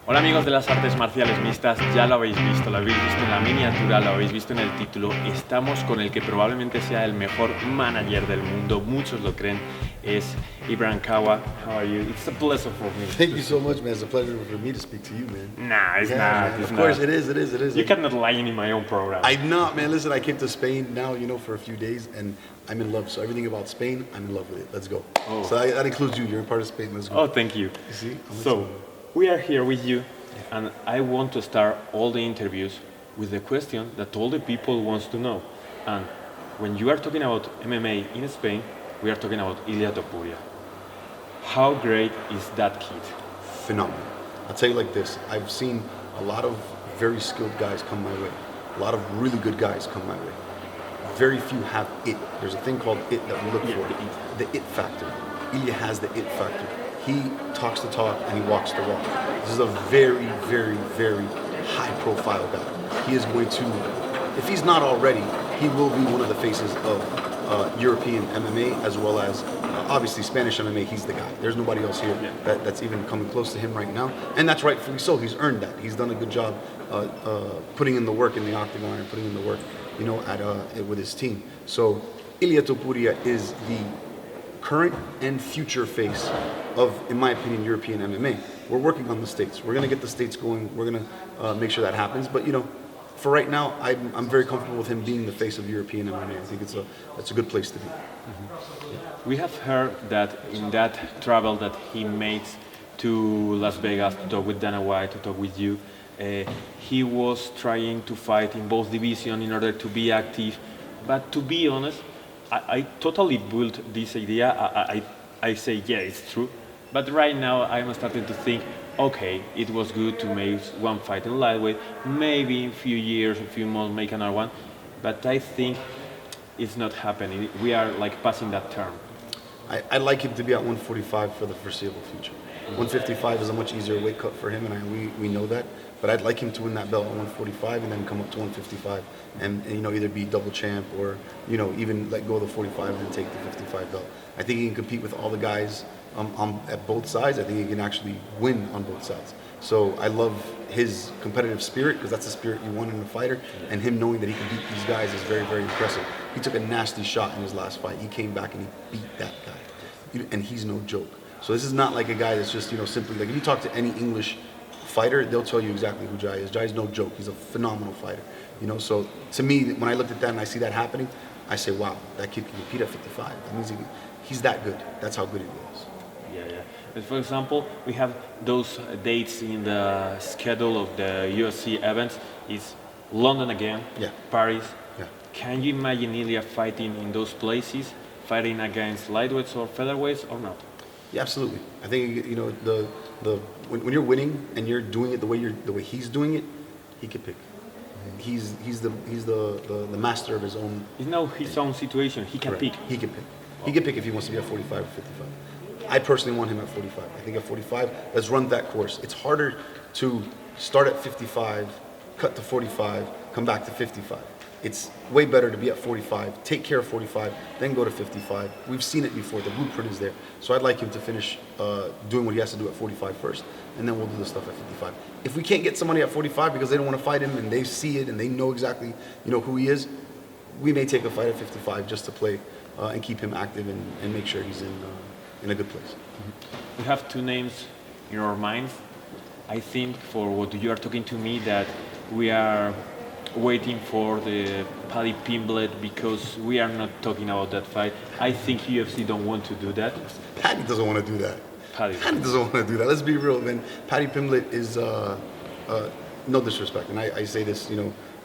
Hola amigos de las artes marciales mixtas, ya lo habéis visto en la miniatura, lo habéis visto en el título. Estamos con el que probablemente sea el mejor manager del mundo, muchos lo creen, es Kawa. How are you? It's a pleasure for me. Thank you so much, man. It's a pleasure for me to speak to you, man. Nah, it's not. Man. Of course, it is. You cannot lie in my own program. I'm not, man. Listen, I came to Spain now, for a few days, and I'm in love. So everything about Spain, I'm in love with it. Let's go. Oh. So that includes you. You're a part of Spain. Let's go. Oh, thank you. You see? So, we are here with you, and I want to start all the interviews with the question that all the people wants to know. And when you are talking about MMA in Spain, we are talking about Ilia Topuria. How great is that kid? Phenomenal. I'll tell you like this. I've seen a lot of very skilled guys come my way. A lot of really good guys come my way. Very few have it. There's a thing called it that we look for. The it factor. Ilia has the it factor. He talks the talk and he walks the walk. This is a very, very, very high-profile guy. He is going to, if he's not already, he will be one of the faces of European MMA as well as obviously Spanish MMA. He's the guy. There's nobody else here that's even coming close to him right now, and that's rightfully so. He's earned that. He's done a good job putting in the work in the octagon and putting in the work, with his team. So Ilia Topuria is the current and future face of, in my opinion, European MMA. We're working on the States. We're going to get the States going. We're going to make sure that happens. But, for right now, I'm very comfortable with him being the face of European MMA. I think it's a good place to be. Mm-hmm. We have heard that in that travel that he made to Las Vegas to talk with Dana White, to talk with you, he was trying to fight in both divisions in order to be active. But to be honest, I totally built this idea. I say, yeah, it's true. But right now, I'm starting to think, okay, it was good to make one fight in lightweight. Maybe in a few years, a few months, make another one. But I think it's not happening. We are like passing that term. I'd like him to be at 145 for the foreseeable future. 155 is a much easier weight cut for him, and we know that. But I'd like him to win that belt at 145 and then come up to 155 and either be double champ or even let go of the 45 and then take the 55 belt. I think he can compete with all the guys at both sides. I think he can actually win on both sides. So I love his competitive spirit because that's the spirit you want in a fighter, and him knowing that he can beat these guys is very, very impressive. He took a nasty shot in his last fight. He came back and he beat that guy, and he's no joke. So this is not like a guy that's just simply like, if you talk to any English fighter, they'll tell you exactly who Jai is. Jai's no joke. He's a phenomenal fighter. So to me, when I looked at that and I see that happening, I say, wow, that kid can compete at 55. That means he's that good. That's how good he is. Yeah. But for example, we have those dates in the schedule of the UFC events. It's London again, Paris. Yeah. Can you imagine Ilia fighting in those places, fighting against lightweights or featherweights or not? Yeah, absolutely. I think when you're winning and you're doing it the way he's doing it, he can pick. He's the master of his own. It's now his own situation. He can Correct. pick. He can pick. He can pick if he wants to be at 45 or 55. I personally want him at 45. I think at 45, let's run that course. It's harder to start at 55, cut to 45, come back to 55. It's way better to be at 45, take care of 45, then go to 55. We've seen it before. The blueprint is there. So I'd like him to finish doing what he has to do at 45 first, and then we'll do the stuff at 55. If we can't get somebody at 45 because they don't want to fight him and they see it and they know exactly who he is, we may take a fight at 55 just to play and keep him active and make sure he's in a good place. We have two names in our minds. I think for what you are talking to me that we are waiting for the Paddy Pimblett because we are not talking about that fight. I think UFC don't want to do that. Paddy doesn't want to do that. Paddy doesn't want to do that. Let's be real, man. Paddy Pimblett is no disrespect, and I say this,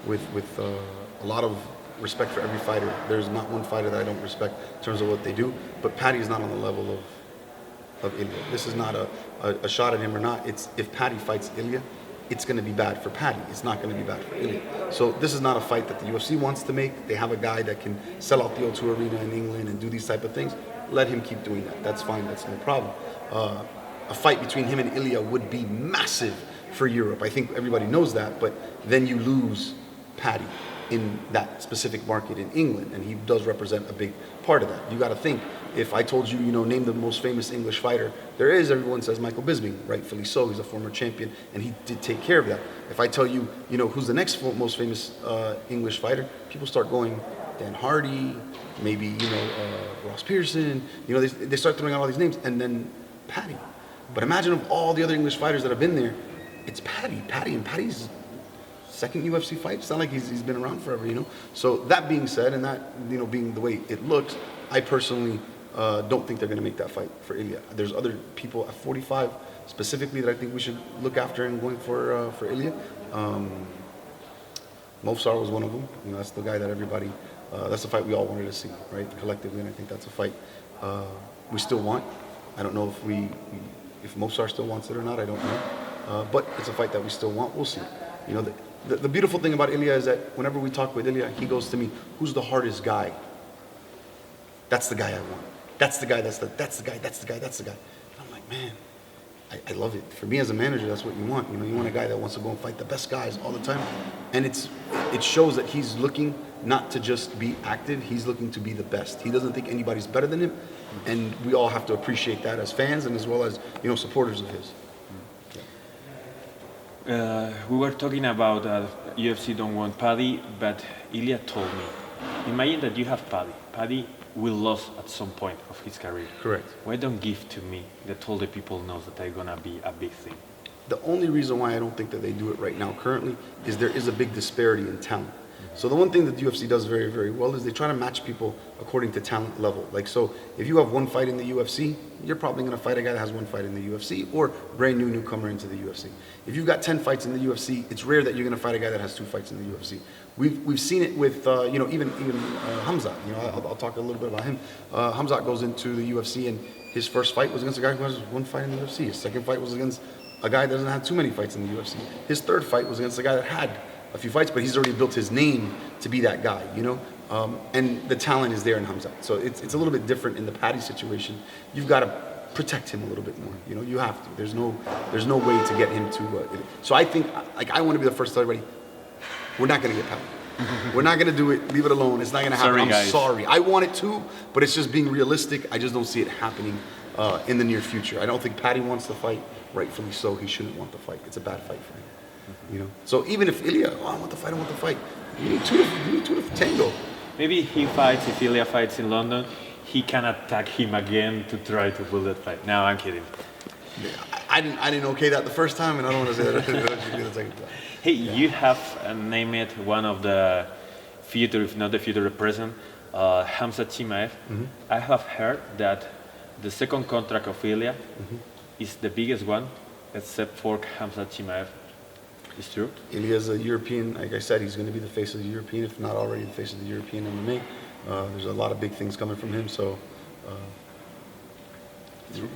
with a lot of respect for every fighter. There's not one fighter that I don't respect in terms of what they do, but Paddy is not on the level of Ilia. This is not a shot at him or not. It's if Paddy fights Ilia, it's going to be bad for Paddy. It's not going to be bad for Ilia. So this is not a fight that the UFC wants to make. They have a guy that can sell out the O2 Arena in England and do these type of things. Let him keep doing that. That's fine. That's no problem. A fight between him and Ilia would be massive for Europe. I think everybody knows that, but then you lose Paddy. in that specific market in England, and he does represent a big part of that. You got to think, if I told you, name the most famous English fighter, everyone says Michael Bisping, rightfully so. He's a former champion, and he did take care of that. If I tell you, who's the next most famous English fighter, people start going, Dan Hardy, maybe, Ross Pearson, they start throwing out all these names, and then Paddy. But imagine of all the other English fighters that have been there, it's Paddy, and Paddy's second UFC fight. It's not like he's been around forever, So that being said, and that, being the way it looks, I personally don't think they're going to make that fight for Ilia. There's other people at 45 specifically that I think we should look after and going for Ilia. Movsar was one of them. That's the guy that everybody, that's the fight we all wanted to see, right? Collectively, and I think that's a fight we still want. I don't know if Movsar still wants it or not. I don't know. But it's a fight that we still want. We'll see. The beautiful thing about Ilia is that whenever we talk with Ilia, he goes to me, who's the hardest guy? That's the guy I want. That's the guy, that's the guy. And I'm like, man, I love it. For me as a manager, that's what you want. You want a guy that wants to go and fight the best guys all the time. And it shows that he's looking not to just be active, he's looking to be the best. He doesn't think anybody's better than him. And we all have to appreciate that as fans and as well as, supporters of his. We were talking about UFC don't want Paddy, but Ilia told me, imagine that you have Paddy. Paddy will lose at some point of his career. Correct. Why don't give to me that all the people knows that they're gonna be a big thing? The only reason why I don't think that they do it right now currently is there is a big disparity in talent. So the one thing that the UFC does very, very well is they try to match people according to talent level. Like, so if you have one fight in the UFC, you're probably going to fight a guy that has one fight in the UFC or brand new newcomer into the UFC. If you've got 10 fights in the UFC, it's rare that you're going to fight a guy that has 2 fights in the UFC. We've seen it with, even Hamzat. I'll talk a little bit about him. Hamzat goes into the UFC and his first fight was against a guy who has 1 fight in the UFC. His second fight was against a guy that doesn't have too many fights in the UFC. His third fight was against a guy that had a few fights, but he's already built his name to be that guy, and the talent is there in Hamzat. So it's a little bit different in the Paddy situation. You've got to protect him a little bit more. You have to. There's no way to get him to. So I think, I want to be the first to tell everybody, we're not going to get Paddy. We're not going to do it. Leave it alone. It's not going to happen. I'm sorry. I want it to, but it's just being realistic. I just don't see it happening in the near future. I don't think Paddy wants the fight. Rightfully so. He shouldn't want the fight. It's a bad fight for him. So even if Ilia, I want the fight. You need two to tango. Maybe if Ilia fights in London, he can attack him again to try to pull that fight. No, I'm kidding. I didn't okay that the first time, and I don't want to say that the second time. Hey, you have named it one of the future, if not the future, the present, Khamzat Chimaev. Mm-hmm. I have heard that the second contract of Ilia is the biggest one, except for Khamzat Chimaev. It's true. Ilia's a European, like I said, he's going to be the face of the European, if not already the face of the European MMA. There's a lot of big things coming from him, so some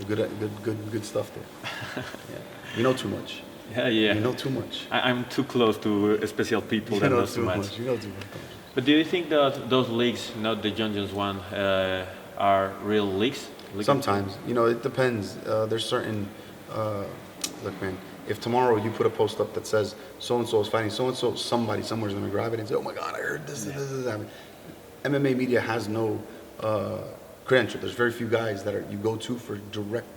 good stuff there. Yeah. You know too much. Yeah. You know too much. I'm too close to special people that know too much. You know too much. But do you think that those leagues, not the Jon Jones one, are real leagues? Sometimes. It depends. There's certain... look, man, if tomorrow you put a post up that says so-and-so is fighting so-and-so, somebody somewhere is going to grab it and say, oh my God, I heard this is happening. MMA media has no credential. There's very few guys that you go to for direct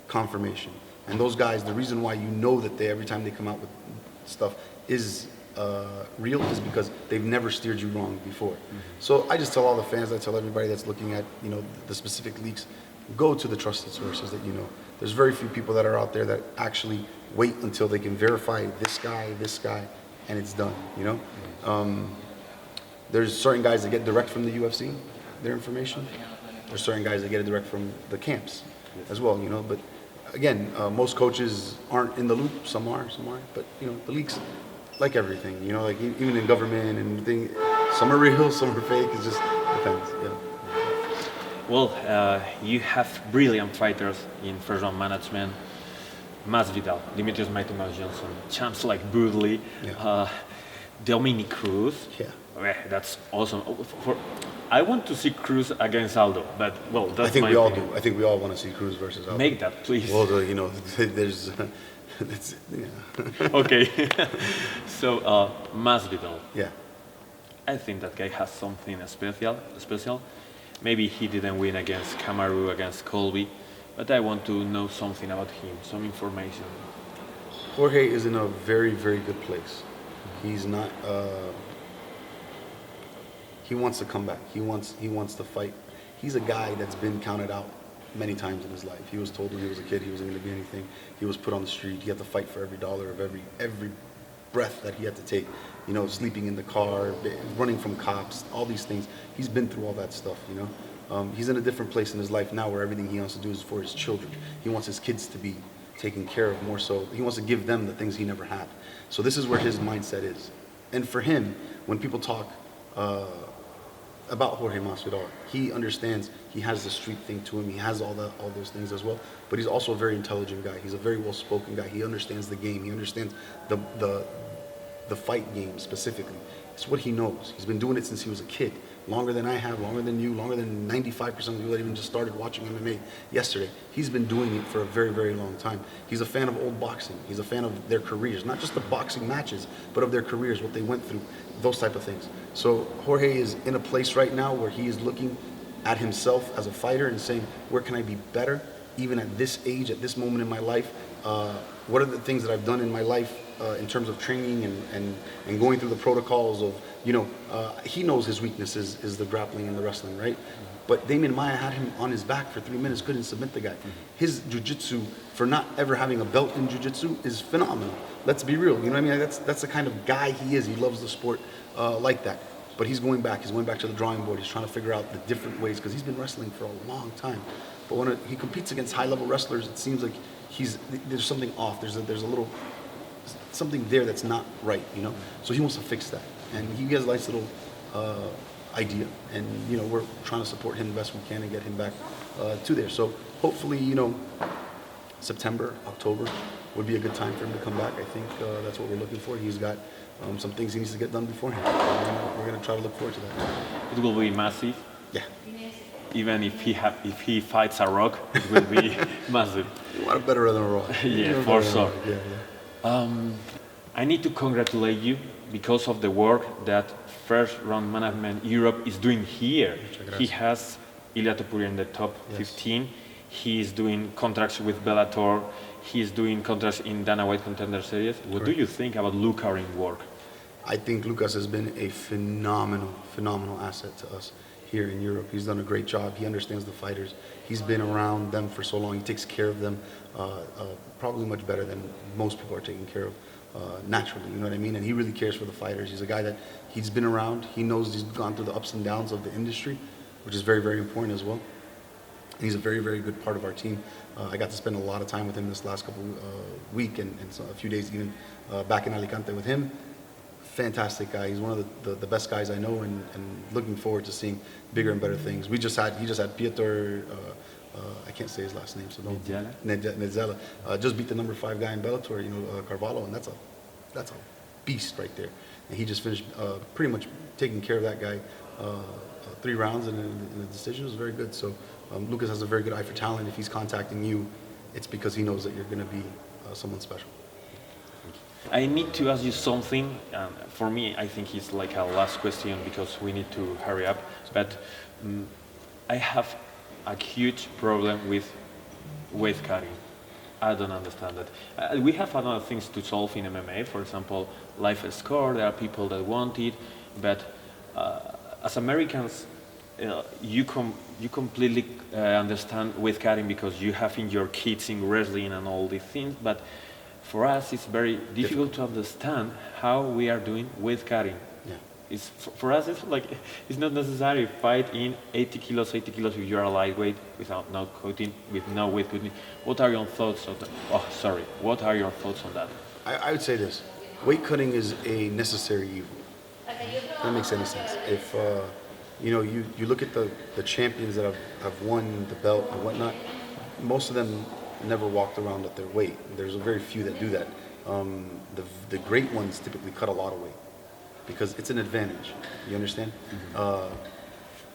confirmation. And those guys, the reason why you know that every time they come out with stuff is real is because they've never steered you wrong before. Mm-hmm. So I just tell all the fans, I tell everybody that's looking at the specific leaks, go to the trusted sources that you know. There's very few people that are out there that actually wait until they can verify this guy, and it's done, There's certain guys that get direct from the UFC, their information. There's certain guys that get it direct from the camps as well, But again, most coaches aren't in the loop. Some are, but the leaks, like everything, like even in government and things, some are real, some are fake. It just depends. Yeah. Well, you have brilliant fighters in first round management. Masvidal, Demetrius Mighty Mouse Johnson, champs like Woodley, Dominic Cruz. Yeah. That's awesome. I want to see Cruz against Aldo, but well, that's I think my we all opinion. do. I think we all want to see Cruz versus Aldo. Make that, please. Well, there's, that's, yeah. Okay. So, Masvidal. Yeah. I think that guy has something special. Maybe he didn't win against Kamaru, against Colby, but I want to know something about him, some information. Jorge is in a very, very good place. He's not. He wants to come back. He wants to fight. He's a guy that's been counted out many times in his life. He was told when he was a kid he wasn't going to be anything. He was put on the street. He had to fight for every dollar of every breath that he had to take. You know, sleeping in the car, running from cops, all these things. He's been through all that stuff. You know, he's in a different place in his life now where everything he wants to do is for his children. He wants his kids to be taken care of more so. He wants to give them the things he never had. So this is where his mindset is. And for him, when people talk about Jorge Masvidal, he understands he has the street thing to him. He has all those things as well. But he's also a very intelligent guy. He's a very well-spoken guy. He understands the game. He understands the fight game specifically. It's what he knows. He's been doing it since he was a kid. Longer than I have, longer than you, longer than 95% of the people that even just started watching MMA yesterday. He's been doing it for a very, very long time. He's a fan of old boxing. He's a fan of their careers, not just the boxing matches, but of their careers, what they went through, those type of things. So Jorge is in a place right now where he is looking at himself as a fighter and saying, where can I be better, even at this age, at this moment in my life? What are the things that I've done in my life in terms of training and going through the protocols of, he knows his weaknesses is the grappling and the wrestling, right? But Damian Maia had him on his back for 3 minutes, couldn't submit the guy. His jiu-jitsu, for not ever having a belt in jiu-jitsu, is phenomenal. Let's be real, you know what I mean? That's the kind of guy he is. He loves the sport like that. But he's going back to the drawing board. He's trying to figure out the different ways, because he's been wrestling for a long time. But when he competes against high-level wrestlers, it seems like there's something off. There's a little something there that's not right, So he wants to fix that, and he has a nice little idea, and we're trying to support him the best we can and get him back to there. So hopefully, September, October would be a good time for him to come back. I think that's what we're looking for. He's got some things he needs to get done beforehand. We're going to try to look forward to that. It will be massive. Yeah. Even if he fights a rock, it will be massive. You want it better than a rock. Yeah, for sure. Yeah. I need to congratulate you because of the work that First Round Management Europe is doing here. He has Ilia Topuria in the top 15. He is doing contracts with Bellator. He is doing contracts in Dana White Contender Series. What do you think about Lucarin's work? I think Lucas has been a phenomenal asset to us here in Europe. He's done a great job. He understands the fighters. He's been around them for so long. He takes care of them probably much better than most people are taken care of naturally, you know what I mean? And he really cares for the fighters. He's a guy that he's been around. He knows he's gone through the ups and downs of the industry, which is very, very important as well. And he's a very, very good part of our team. I got to spend a lot of time with him this last couple week and so a few days even back in Alicante with him. Fantastic guy. He's one of the best guys I know, and looking forward to seeing bigger and better things. He just had Piotr, I can't say his last name, so don't. Nedzela. Just beat the number 5 guy in Bellator, Carvalho, and that's a beast right there. And he just finished pretty much taking care of that guy 3 rounds, and the decision was very good. So Lucas has a very good eye for talent. If he's contacting you, it's because he knows that you're going to be someone special. I need to ask you something. For me, I think it's like a last question because we need to hurry up. But I have a huge problem with weight cutting. I don't understand that. We have other things to solve in MMA. For example, life score. There are people that want it, but as Americans, you completely understand weight cutting because you have in your kids in wrestling and all these things. But for us, it's very difficult to understand how we are doing weight cutting. Yeah. For us, it's not necessary to fight in 80 kilos if you are a lightweight without no coating, with no weight cutting. What are your thoughts on that? What are your thoughts on that? I would say this: weight cutting is a necessary evil. That makes any sense. If you look at the champions that have won the belt and whatnot, most of them never walked around at their weight. There's a very few that do that. The great ones typically cut a lot of weight because it's an advantage. You understand?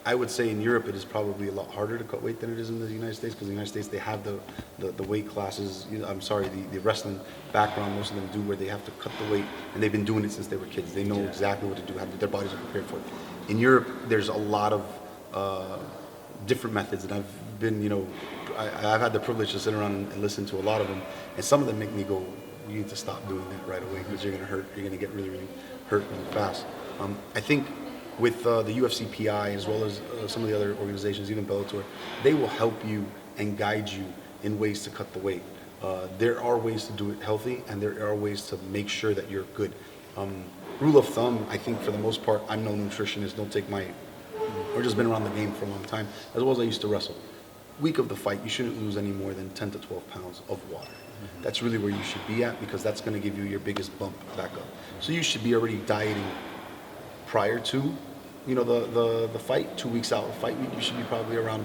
I would say in Europe it is probably a lot harder to cut weight than it is in the United States, because in the United States they have the weight classes. I'm sorry, the wrestling background most of them do, where they have to cut the weight, and they've been doing it since they were kids. They know exactly what to do, their bodies are prepared for it. In Europe, there's a lot of different methods, and I've been, I've had the privilege to sit around and listen to a lot of them, and some of them make me go, you need to stop doing that right away, because you're going to hurt. You're going to get really, really hurt really fast. I think with the UFC PI, as well as some of the other organizations, even Bellator, they will help you and guide you in ways to cut the weight. There are ways to do it healthy, and there are ways to make sure that you're good. Rule of thumb, I think for the most part, I'm no nutritionist, don't take my, I've just been around the game for a long time, as well as I used to wrestle. Week of the fight, you shouldn't lose any more than 10 to 12 pounds of water. That's really where you should be at, because that's going to give you your biggest bump back up. So you should be already dieting prior to, the fight. 2 weeks out of fight week, you should be probably around,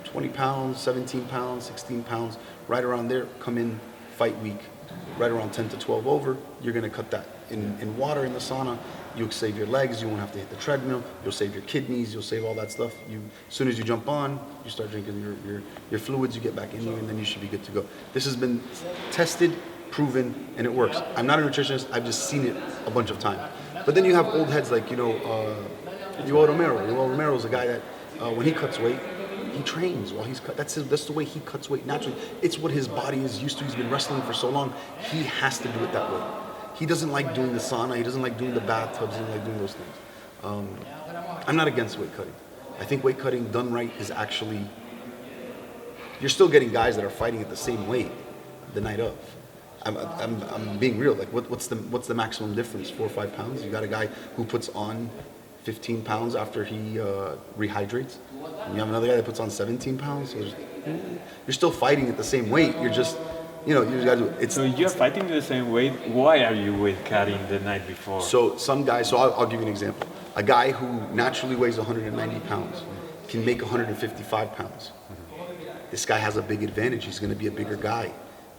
20 pounds, 17 pounds, 16 pounds, right around there. Come in fight week, right around 10 to 12 over, you're going to cut that in water in the sauna. You'll save your legs, you won't have to hit the treadmill, you'll save your kidneys, you'll save all that stuff. As soon as you jump on, you start drinking your fluids, you get back in there, and then you should be good to go. This has been tested, proven, and it works. I'm not a nutritionist, I've just seen it a bunch of times. But then you have old heads like, Yoel Romero. Yoel Romero is a guy that, when he cuts weight, he trains while he's cut. That's the way he cuts weight naturally. It's what his body is used to. He's been wrestling for so long. He has to do it that way. He doesn't like doing the sauna. He doesn't like doing the bathtubs. He doesn't like doing those things. I'm not against weight cutting. I think weight cutting done right is actually, you're still getting guys that are fighting at the same weight the night of. I'm being real. Like, what's the maximum difference? 4 or 5 pounds? You got a guy who puts on 15 pounds after he rehydrates. And you have another guy that puts on 17 pounds. So you're still fighting at the same weight. You're just, you just got to do it. So you're fighting the same weight. Why are you weight cutting the night before? So some guys. So I'll give you an example. A guy who naturally weighs 190 pounds can make 155 pounds. This guy has a big advantage. He's going to be a bigger guy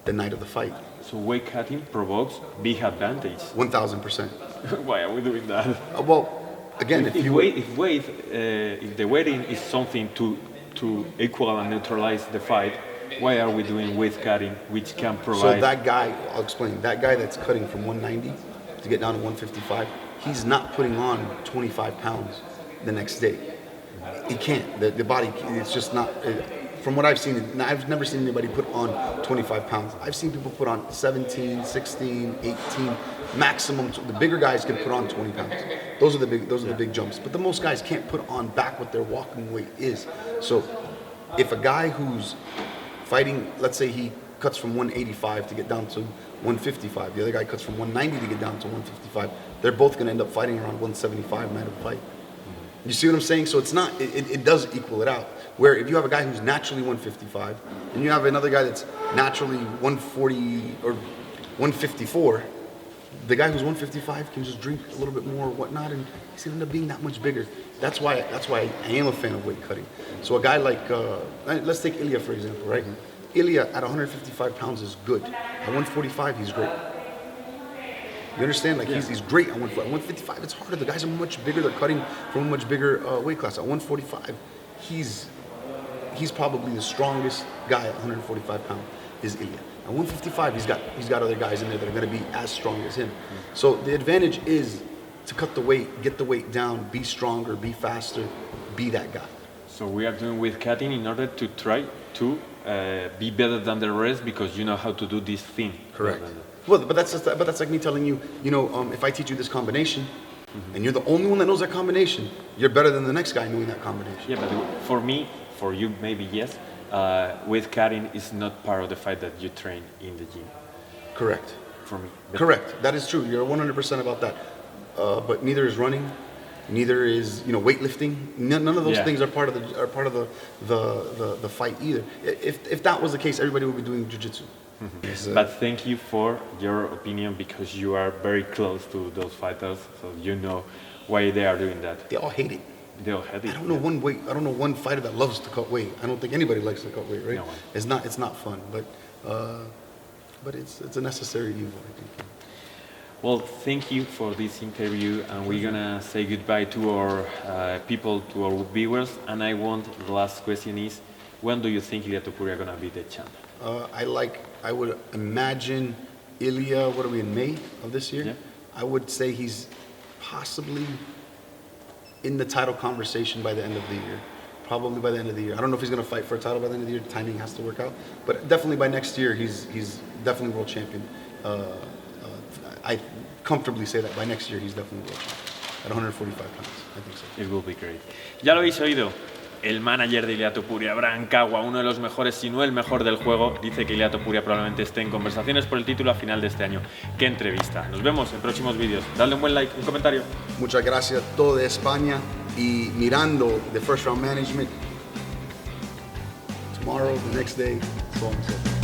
the night of the fight. So weight cutting provokes big advantage. 1,000%. Why are we doing that? Again, if the weighting is something to equal and neutralize the fight, why are we doing weight cutting, which can provide? So that guy, I'll explain. That guy that's cutting from 190 to get down to 155, he's not putting on 25 pounds the next day. He can't. The body, it's just not. From what I've seen, I've never seen anybody put on 25 pounds. I've seen people put on 17, 16, 18, maximum. The bigger guys can put on 20 pounds. Those are the big jumps. But the most guys can't put on back what their walking weight is. So if a guy who's fighting, let's say he cuts from 185 to get down to 155, the other guy cuts from 190 to get down to 155, they're both going to end up fighting around 175 night of the fight. You see what I'm saying? So it's not, it does equal it out. Where if you have a guy who's naturally 155 and you have another guy that's naturally 140 or 154, the guy who's 155 can just drink a little bit more or whatnot, and he's gonna end up being that much bigger. That's why I am a fan of weight cutting. So a guy like, let's take Ilia for example, right? Ilia at 155 pounds is good. At 145, he's great. You understand? Like he's great at 155. It's harder. The guys are much bigger. They're cutting from a much bigger weight class. At 145, he's probably the strongest guy at 145 pounds is Ilia. At 155, he's got other guys in there that are going to be as strong as him. So the advantage is to cut the weight, get the weight down, be stronger, be faster, be that guy. So we are doing weight cutting in order to try to be better than the rest because you know how to do this thing. Correct. Well, but that's like me telling you, if I teach you this combination, and you're the only one that knows that combination, you're better than the next guy knowing that combination. Yeah, but for me, for you, maybe yes. Weight cutting is not part of the fight that you train in the gym. Correct. For me. Correct. That is true. You're 100% about that. But neither is running, neither is weightlifting. None of those things are part of the fight either. If that was the case, everybody would be doing jiu-jitsu. But thank you for your opinion because you are very close to those fighters, so you know why they are doing that. They all hate it. They all hate it. I don't know one fighter that loves to cut weight. I don't think anybody likes to cut weight, right? No. It's not fun, but it's a necessary evil, I think. Well, thank you for this interview, and we're gonna say goodbye to our people, to our viewers. And I want the last question is, when do you think Ilia Topuria gonna be the champ? I would imagine Ilia. What are we in May of this year? Yeah. I would say he's possibly in the title conversation by the end of the year. Probably by the end of the year. I don't know if he's going to fight for a title by the end of the year. Timing has to work out, but definitely by next year, he's definitely world champion. I comfortably say that by next year, he's definitely world champion at 145 pounds. I think so. It will be great. Ya lo habéis oído. El manager de Ilia Topuria, Kawa, uno de los mejores, si no el mejor del juego, dice que Ilia Topuria probablemente esté en conversaciones por el título a final de este año. ¡Qué entrevista! Nos vemos en próximos vídeos. Dadle un buen like, un comentario. Muchas gracias a todo de España y mirando the First Round Management. Tomorrow, the next day, so on and so forth.